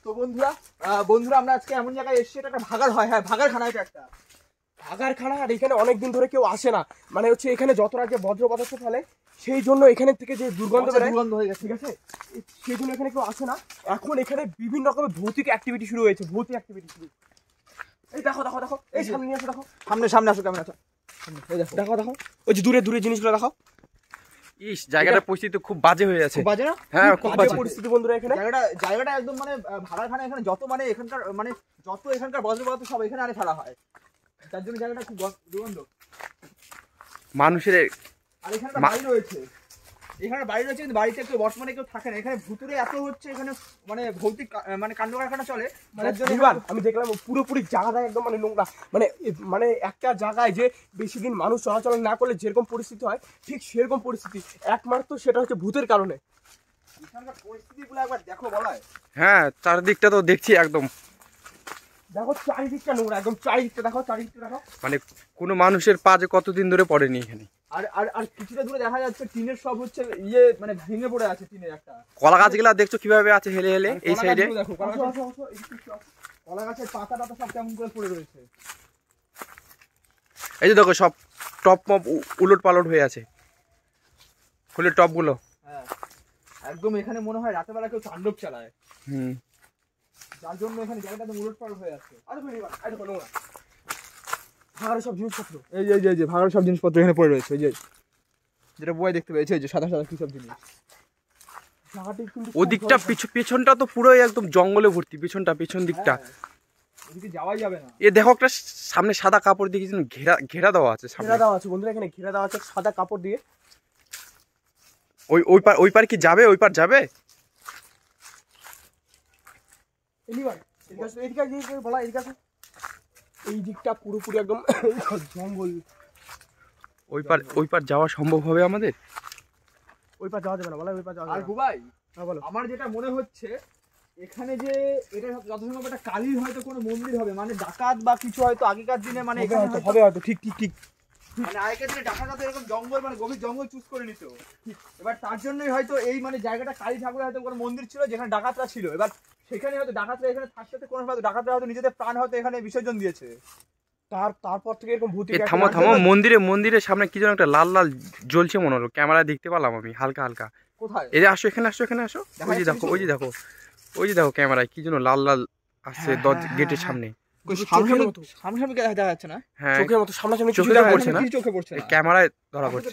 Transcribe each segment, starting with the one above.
তো বন্ধুরা আমরা আজকে এমন জায়গায় এসেছি, এটা একটা ভাগাড় হয়। হ্যাঁ, ভাগাড়খানা। এটা একটা ভাগাড়খানা। আর এখানে অনেকদিন ধরে কেউ আসে না, মানে হচ্ছে এখানে যতটা যে বজ্র পদার্থ ফেলে সেই জন্য এখানে থেকে যে দুর্গন্ধ হয়ে গেছে, ঠিক আছে, সেই জন্য এখানে কেউ আসে না। এখন এখানে বিভিন্ন রকমের ভৌতিক অ্যাক্টিভিটি শুরু হয়েছে, ভৌতিক অ্যাক্টিভিটি শুরু। এই দেখো দেখো দেখো, এই সামনে নিয়ে আসো, দেখো সামনে আসো ক্যামেরাটা। দেখো দেখো, ওই যে দূরে দূরে জিনিসগুলো দেখো। ইস, জায়গাটার পরিস্থিতি খুব বাজে হয়ে আছে। বাজে না? হ্যাঁ, খুব বাজে পরিস্থিতি বন্ধুরা। এখানে জায়গাটা একদম মানে ভাগাড়খানা। এখানে যত এখানকার বজ্র পদার্থ সব এখানে আরে ফেলা হয়, তার জন্য জায়গাটা খুব দুর্গন্ধ। মানুষের আর এখানে বাড়ি রয়েছে, কিন্তু বাড়িতে কেউ বর্তমানে কেউ থাকে না। এখানে ভুতুরে এত হচ্ছে, এখানে মানে ভৌতিক মানে কাণ্ড কারখানা চলে। আমি দেখলাম পুরোপুরি জায়গাটা একদম মানে নোংরা, মানে একটা জায়গায় যে বেশি দিন মানুষ চলাচল না করলে যেরকম পরিস্থিতি হয়, ঠিক সেরকম পরিস্থিতি। একমাত্র সেটা হচ্ছে ভূতের কারণে। এখানকার পরিস্থিতিগুলো একবার দেখো বলায়। হ্যাঁ, চারদিকটা তো দেখছি একদম। দেখো চারিদিকটা নোংরা, একদম চারিদিকটা দেখো, চারিদিকটা দেখো। মানে কোনো মানুষের পা যে কতদিন ধরে পড়েনি এখানে। আর আর আর কিছুটা দূরে দেখা যাচ্ছে টিনের সব হচ্ছে মানে ভেঙে পড়ে আছে। টিনের একটা কলা গাছগুলা দেখছো কিভাবে আছে হেলে হেলে এই সাইডে। দেখো কলা গাছের পাতা টাতা সব কেমন করে পড়ে রয়েছে। এই যে দেখো, সব টপ মপ উলট পালট হয়ে আছে, ফুলের টপগুলো। হ্যাঁ, একদম এখানে মনে হয় রাতের বেলা কেউ তাণ্ডব চালায়। যার জন্য এখানে জায়গাটা উলট পালট হয়ে আছে। ভাগাড়ের সব জিনিসপত্র, এই যে ভাগাড়ের সব জিনিসপত্র এখানে পড়ে রয়েছে। এই যে যেটা বই দেখতে পেয়েছে, এই যে সাদা সাদা কি সব জিনিস। ওদিকটা পেছনটা তো পুরোই একদম জঙ্গলে ভর্তি। পেছন দিকটা ওদিকে যাওয়াই যাবে না। এ দেখো, একটা সামনে সাদা কাপড় দিয়ে ঘেরা দেওয়া আছে। ঘেরা দেওয়া আছে বন্ধুরা, এখানে ঘেরা দেওয়া আছে সাদা কাপড় দিয়ে। ওই পার কি যাবে? ওই পার যাবে? এই দিকটা পুরোপুরি একদম জঙ্গল। ওই পার যাওয়া সম্ভব হবে আমাদের? ওই পার যাওয়া যাবে না বলা, ওই পার যাওয়া যাবে না। ভাই, হ্যাঁ বলো। আমার যেটা মনে হচ্ছে এখানে যে এটা যথাসম্ভব একটা কালীর হয়তো কোনো মন্দির হবে, মানে ডাকাত বা কিছু হয়তো আগেকার দিনে, মানে এখানে হবে হয়তো। ঠিক ঠিক ঠিক, মানে আগেকার দিনে ডাকাত এরকম জঙ্গল, মানে গভীর জঙ্গল চুজ করে নিত। এবার তার জন্যই হয়তো এই মানে জায়গাটা কালী ঠাকুরের হয়তো কোনো মন্দির ছিল যেখানে ডাকাতরা ছিল। এবার সেখানে হয়তো ডাকাতরা এখানে থাকতে কোনো হয়তো ডাকাতরা হয়তো নিজেদের প্রাণ হয়তো এখানে বিসর্জন দিয়েছে। তারপর থেকে এরকম ভূতিক। থামো, মন্দিরের সামনে কি যেন একটা লাল লাল জ্বলছে মনে হলো, ক্যামেরায় দেখতে পেলাম আমি হালকা হালকা। কোথায়? এই যে আসো, এখানে আসো। ওই যে দেখো ক্যামেরায় কি যেন লাল লাল আসছে গেটের সামনে। সামনে দেখা যাচ্ছে না। হ্যাঁ, চোখের মতো সামনাসামনি চোখে পড়ছে না, চোখে পড়ছে না, ক্যামেরায় ধরা পড়ছে।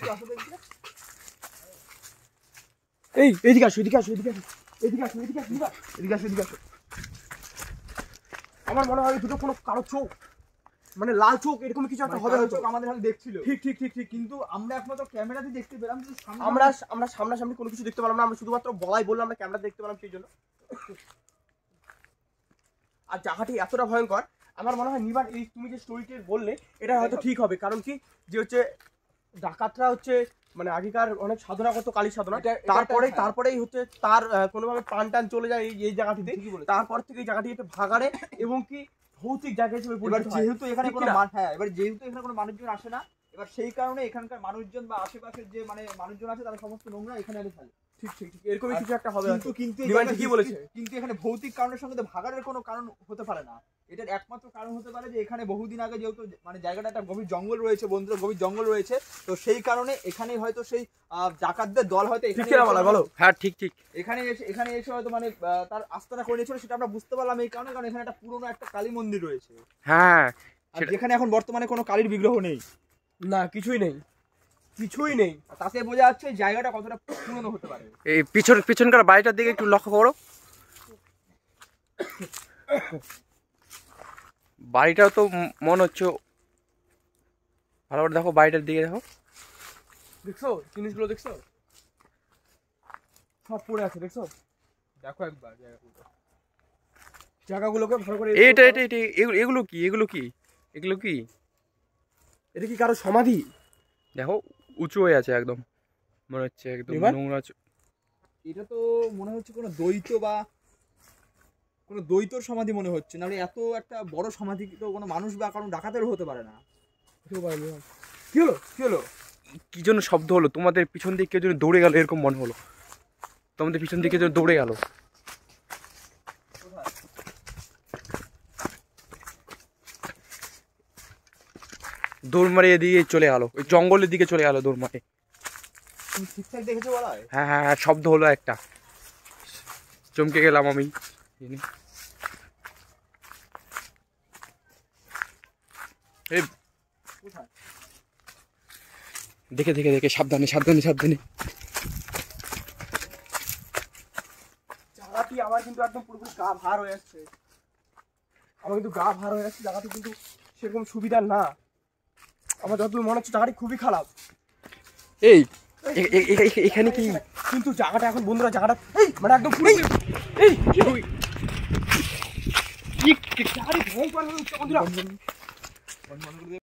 এইদিকে আসো। আমার মনে হয় দুটো কোনো কারো চোখ, মানে লাল চোখ এরকম কিছু একটা হবে হয়তো। আমাদের হাতে দেখছিল। ঠিক, কিন্তু আমরা একমাত্র ক্যামেরাতে দেখতে পেলাম, আমরা সামনাসামনি কোনো কিছু দেখতে পেলাম না। আমরা শুধুমাত্র বলাই বললাম আমরা ক্যামেরা দেখতে পেলাম সেই জন্য। আর জায়গাটি এতটা ভয়ঙ্কর, আমার মনে হয় নিবার এই তুমি যে স্টোরিটি বললে এটা হয়তো ঠিক হবে। কারণ কি যে হচ্ছে ডাকাতরা হচ্ছে মানে আগেকার অনেক সাধনা করতো, কালী সাধনা। তারপরেই হচ্ছে তার কোনোভাবে প্রাণ টান চলে যায় এই জায়গাটিতে। তারপর থেকে এই জায়গাটি একটা ভাগাড়ে এবং কি ভৌতিক জায়গা হিসেবে পরিচিত হয়। যেহেতু এখানে কোনো মানুষজন আসে না, এবার সেই কারণে এখানকার মানুষজন বা আশেপাশের যে মানে মানুষজন আছে তারা সমস্ত নোংরা এখানে এনে ফেলে। ঠিক এরকমই কিছু একটা হবে। কিন্তু এখানে ভৌতিক কারণের সঙ্গে ভাগাড়ের কোনো কারণ হতে পারে না। এটার একমাত্র কারণ হতে পারে যে এখানে বহুদিন আগে যেহেতু মানে জায়গাটা একটা গভীর জঙ্গল রয়েছে, বন্ধুরা, গভীর জঙ্গল রয়েছে, তো সেই কারণে এখানেই হয়তো সেই ডাকাতদের দল হয়তো বলো। হ্যাঁ, ঠিক এখানে এসে হয়তো মানে তার আস্তানা করে নিয়েছিল। সেটা আমরা বুঝতে পারলাম এই কারণে, কারণ এখানে একটা পুরোনো একটা কালী মন্দির রয়েছে। হ্যাঁ, যেখানে এখন বর্তমানে কোনো কালীর বিগ্রহ নেই, না কিছুই নেই। তাতে বোঝা যাচ্ছে জায়গাটা কতটা পুরনো হতে পারে। এই পিছনকার বাড়িটার দিকে একটু লক্ষ্য করো। বাড়িটাও তো মনে হচ্ছে ভালো করে দেখো, বাড়িটার দিকে দেখছো জিনিসগুলো, দেখছো সব পড়ে আছে, দেখছো? দেখো একবার জায়গাগুলোকে ভালো করে। এগুলো কি? এটা কি কারো সমাধি? দেখো উঁচু হয়ে আছে একদম, মনে হচ্ছে একদম নোংরা। এটা তো মনে হচ্ছে কোনো দ্বৈতর সমাধি মনে হচ্ছে, নাহলে এত একটা বড় সমাধি তো কোনো মানুষ বা কারণ ডাকাতেরও হতে পারে না। কি হলো? কি জন্য শব্দ হলো? তোমাদের পিছন দিকে কেউ যেন দৌড়ে গেল এরকম মনে হলো। তোমাদের পিছন দিকে যেন দৌড়ে গেল। দৌড় মারে এদিকে চলে গেল, ওই জঙ্গলের দিকে চলে গেল দৌড় মারে। তুমি ঠিকঠাক দেখেছো বলা হয়? হ্যাঁ হ্যাঁ হ্যাঁ, শব্দ হলো একটা, চমকে গেলাম আমি। এই কোথায়? দেখে দেখে দেখে, সাবধানে সাবধানে সাবধানে। জায়গাটি আমার কিন্তু একদম পুরোপুরি গা ভার হয়ে যাচ্ছে, আমার কিন্তু গা ভার হয়ে যাচ্ছে। জায়গাটি কিন্তু সেরকম সুবিধার না, আমার যতদূর মনে হচ্ছে জায়গাটি খুবই খারাপ। এই এখানে কি কিন্তু জায়গাটা এখন বন্ধুরা, জায়গাটা মানে একদম পুরোপুরি এই জায়গাটি ভয়ঙ্কর হয়ে উঠছে বন্ধুরা।